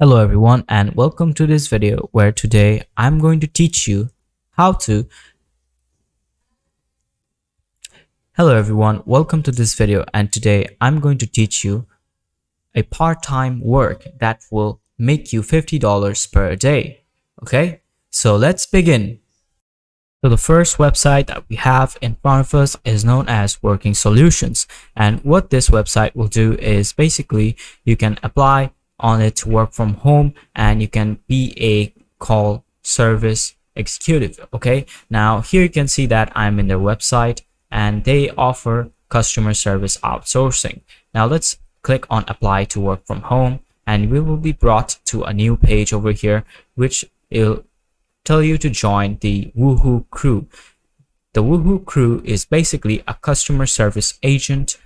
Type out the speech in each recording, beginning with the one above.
Hello everyone and welcome to this video where today I'm going to teach you how to Hello everyone, welcome to this video and today I'm going to teach you a part-time work that will make you $50 per day. Okay, so let's begin. So the first website that we have in front of us is known as Working Solutions, and what this website will do is basically you can apply on it to work from home and you can be a call service executive. Okay, now here you can see that I'm in their website and they offer customer service outsourcing. Now let's click on apply to work from home and we will be brought to a new page over here which will tell you to join the Woohoo crew. The Woohoo crew is basically a customer service agent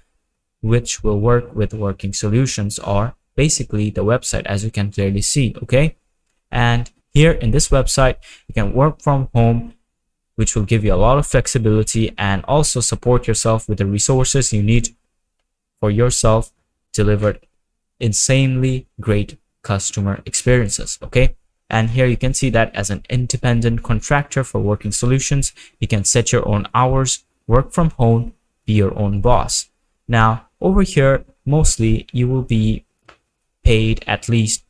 which will work with Working Solutions, or basically the website, as you can clearly see. Okay, and here in this website you can work from home, which will give you a lot of flexibility and also support yourself with the resources you need for yourself delivered insanely great customer experiences. Okay, and here you can see that as an independent contractor for Working Solutions, you can set your own hours, work from home, be your own boss. Now over here mostly you will be paid at least,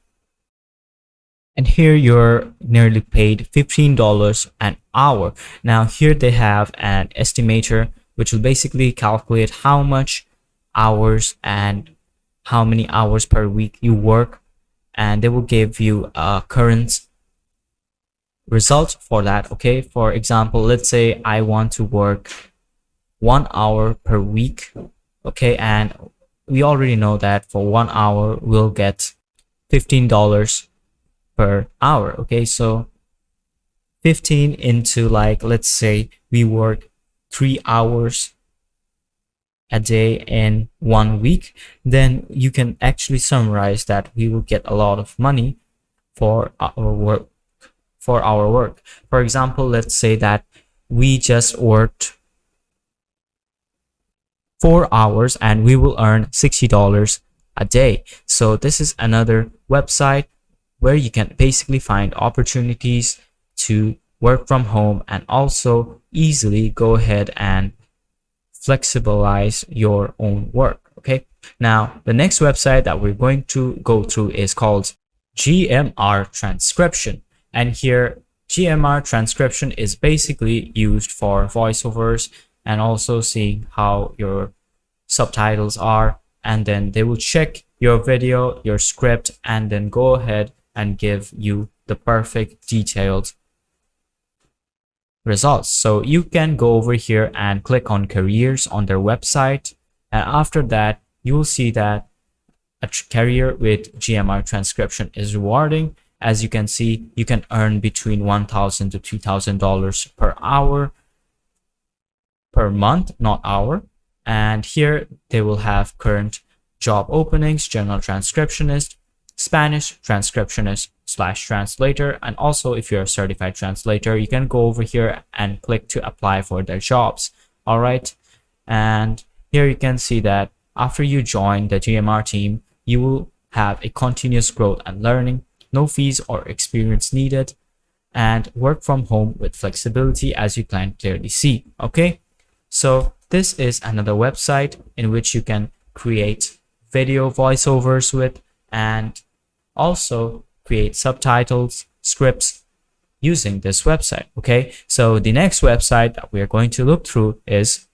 and here you're nearly paid $15 an hour. Now here they have an estimator which will basically calculate how much hours and how many hours per week you work, and they will give you a current result for that. Okay, for example, let's say I want to work 1 hour per week. Okay, and we already know that for 1 hour we'll get $15 per hour. Okay, so 15 into, like, let's say we work 3 hours a day in 1 week, then you can actually summarize that we will get a lot of money for our work. For example, let's say that we just worked 4 hours and we will earn $60 a day. So this is another website where you can basically find opportunities to work from home and also easily go ahead and flexibilize your own work. Okay, now the next website that we're going to go through is called GMR Transcription, and here GMR Transcription is basically used for voiceovers and also seeing how your subtitles are, and then they will check your video, your script, and then go ahead and give you the perfect detailed results. So you can go over here and click on careers on their website, and after that you will see that a career with GMR Transcription is rewarding. As you can see, you can earn between $1,000 to $2,000 per hour, per month, not hour. And here they will have current job openings: general transcriptionist, Spanish transcriptionist / translator, and also if you're a certified translator you can go over here and click to apply for their jobs. All right, and here you can see that after you join the GMR team you will have a continuous growth and learning, no fees or experience needed, and work from home with flexibility, as you can clearly see. Okay, so this is another website in which you can create video voiceovers with and also create subtitles, scripts using this website. Okay, so the next website that we are going to look through is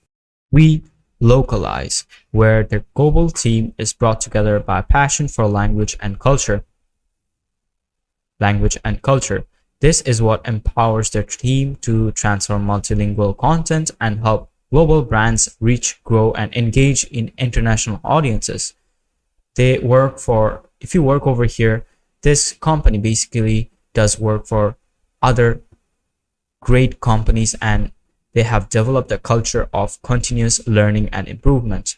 We Localize, where the global team is brought together by passion for language and culture. This is what empowers their team to transform multilingual content and help global brands reach, grow, and engage in international audiences. They work for, if you work over here, this company basically does work for other great companies, and they have developed a culture of continuous learning and improvement.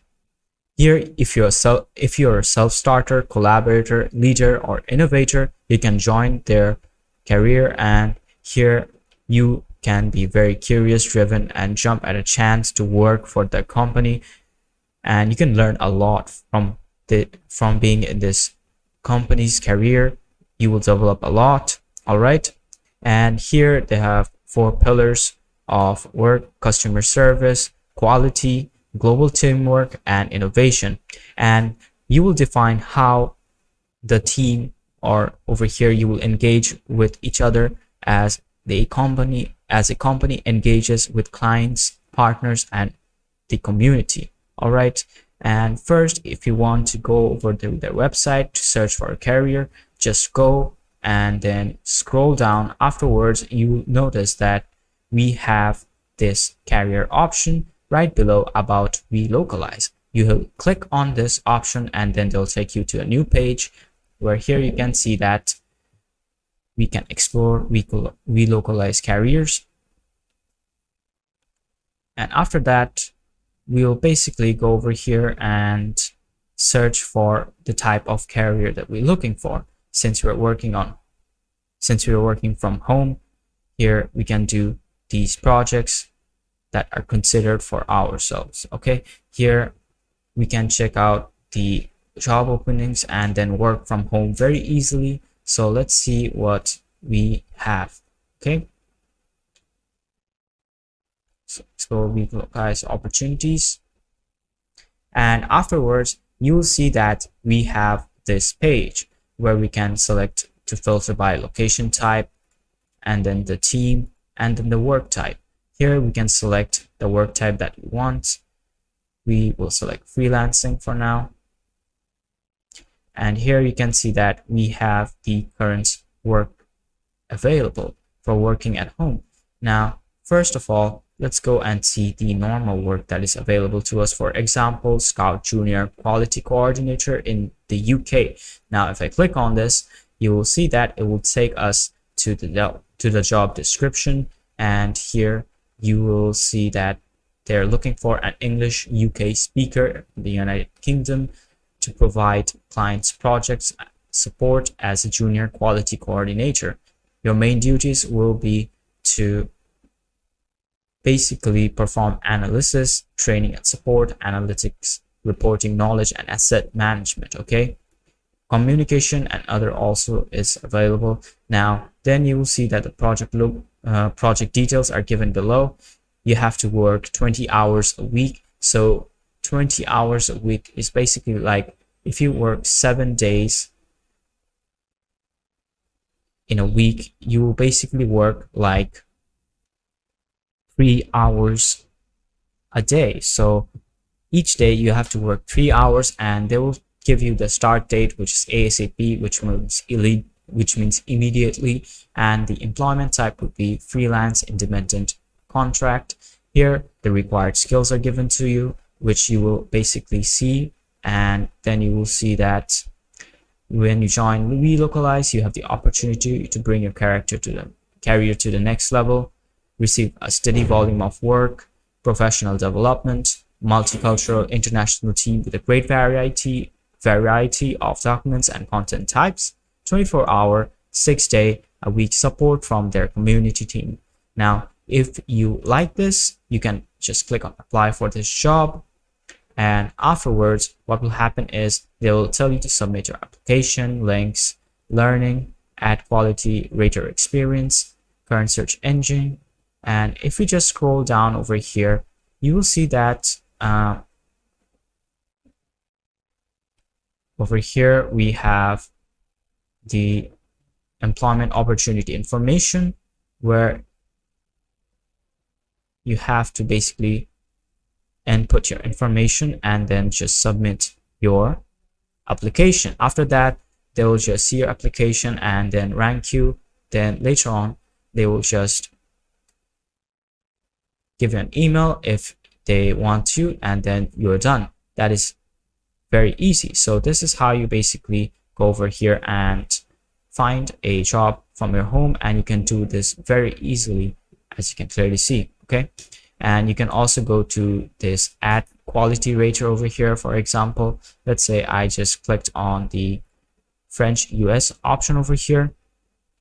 Here, if you're a self-starter, collaborator, leader, or innovator, you can join their career, and here you can be very curious, driven, and jump at a chance to work for the company, and you can learn a lot from being in this company's career you will develop a lot. All right. And here they have 4 pillars of work: customer service, quality, global teamwork, and innovation. And you will define how the team, or over here you will engage with each other as a company engages with clients, partners, and the community. All right. And first, if you want to go over to their website to search for a career, just go and then scroll down. Afterwards, you will notice that we have this career option right below about relocalize. You will click on this option and then they'll take you to a new page where here you can see that we can explore relocalize careers. And after that, we'll basically go over here and search for the type of career that we're looking for. Since we're working from home, here we can do these projects that are considered for ourselves. Okay, here we can check out the job openings and then work from home very easily. So let's see what we have. Okay, so explore relocalize opportunities, and afterwards you will see that we have this page where we can select to filter by location type, and then the team, and then the work type. Here we can select the work type that we want. We will select freelancing for now. And here you can see that we have the current work available for working at home. Now, first of all, let's go and see the normal work that is available to us. For example, Scout Junior Quality Coordinator in the UK. Now, if I click on this, you will see that it will take us to the job description, and here you will see that they're looking for an English UK speaker in the United Kingdom to provide clients projects support as a junior quality coordinator. Your main duties will be to basically perform analysis, training and support, analytics, reporting, knowledge, and asset management. Okay, communication and other also is available. Now then you will see that the project details are given below. You have to work 20 hours a week. So 20 hours a week is basically like if you work 7 days in a week, you will basically work like 3 hours a day. So each day you have to work 3 hours, and they will give you the start date, which is ASAP, which means immediately, and the employment type would be freelance, independent contract. Here the required skills are given to you, which you will basically see, and then you will see that when you join relocalize, you have the opportunity to bring your career to the next level, receive a steady volume of work, professional development, multicultural international team with a great variety of documents and content types, 24-hour, 6-day-a-week support from their community team. Now, if you like this, you can just click on apply for this job, and afterwards what will happen is they will tell you to submit your application, links, learning, add quality, rate your experience, current search engine. And if we just scroll down over here, you will see that over here we have the employment opportunity information, where you have to basically input your information and then just submit your application. After that, they will just see your application and then rank you. Then later on, they will just give you an email if they want you, and then you're done. That is very easy. So this is how you basically go over here and find a job from your home, and you can do this very easily, as you can clearly see. Okay, and you can also go to this add quality rater over here. For example, let's say I just clicked on the French US option over here.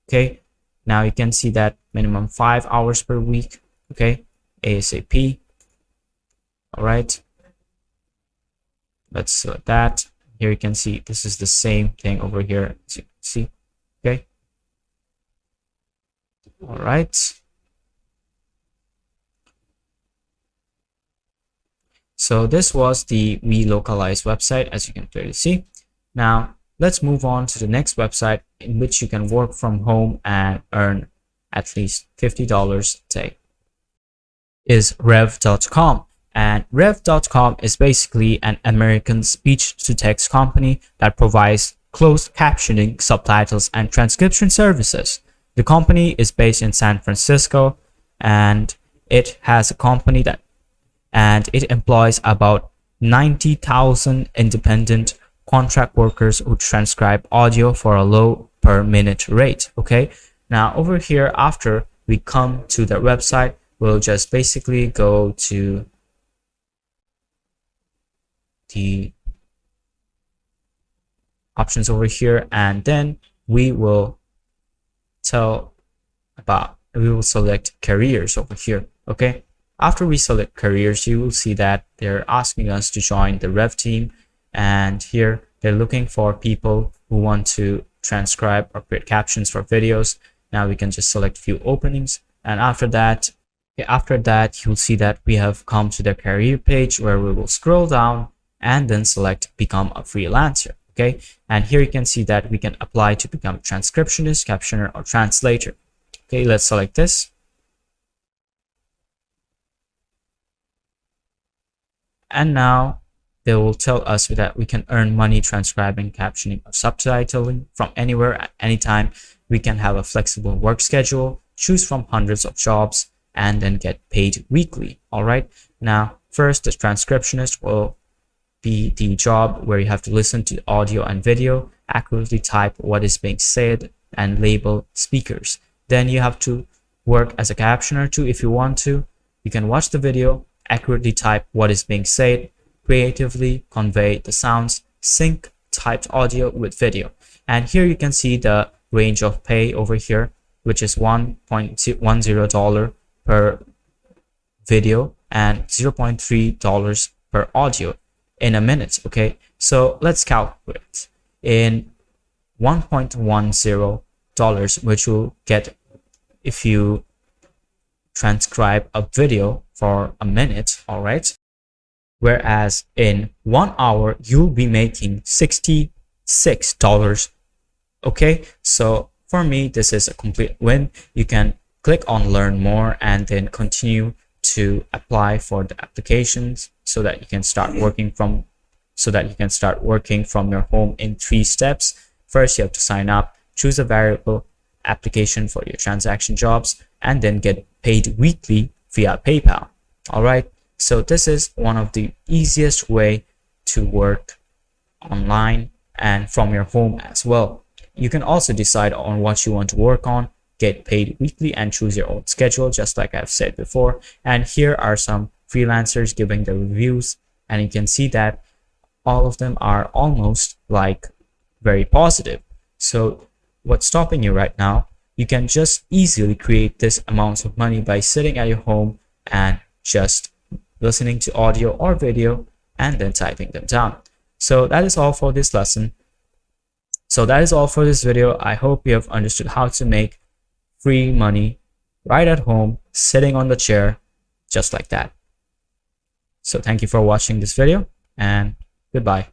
Okay, now you can see that minimum 5 hours per week. Okay, ASAP. All right, let's select that. Here you can see this is the same thing over here, as you can see. Okay. All right. So this was the relocalized website, as you can clearly see. Now let's move on to the next website in which you can work from home and earn at least $50 a day. Is rev.com. And rev.com is basically an American speech-to-text company that provides closed captioning, subtitles, and transcription services. The company is based in San Francisco, and it has a company that it employs about 90,000 independent contract workers who transcribe audio for a low per minute rate. Okay, now over here, after we come to the website, we'll just basically go to the options over here, and then we will select careers over here. Okay, after we select careers, you will see that they're asking us to join the Rev team, and here they're looking for people who want to transcribe or create captions for videos. Now we can just select few openings, and after that you'll see that we have come to the career page, where we will scroll down and then select become a freelancer. Okay, and here you can see that we can apply to become a transcriptionist, captioner, or translator. Okay, let's select this. And now they will tell us that we can earn money transcribing, captioning, or subtitling from anywhere at any time. We can have a flexible work schedule, choose from hundreds of jobs, and then get paid weekly. All right, now first, the transcriptionist will be the job where you have to listen to audio and video, accurately type what is being said, and label speakers. Then you have to work as a captioner too if you want to. You can watch the video, accurately type what is being said, creatively convey the sounds, sync typed audio with video. And here you can see the range of pay over here, which is $1.10 per video and $0.3 per audio in a minute. Okay, so let's calculate. In $1.10, which you'll get if you transcribe a video for a minute. All right, whereas in 1 hour you'll be making $66. Okay, so for me this is a complete win. You can click on learn more and then continue to apply for the applications so that you can start working from your home in 3 steps. First, you have to sign up, choose a variable application for your transaction jobs, and then get paid weekly via PayPal. All right, so this is one of the easiest way to work online and from your home as well. You can also decide on what you want to work on, get paid weekly, and choose your own schedule, just like I've said before. And here are some freelancers giving the reviews, and you can see that all of them are almost like very positive. So what's stopping you right now? You can just easily create this amount of money by sitting at your home and just listening to audio or video and then typing them down. So that is all for this lesson. So that is all for this video. I hope you have understood how to make free money right at home, sitting on the chair, just like that. So thank you for watching this video, and goodbye.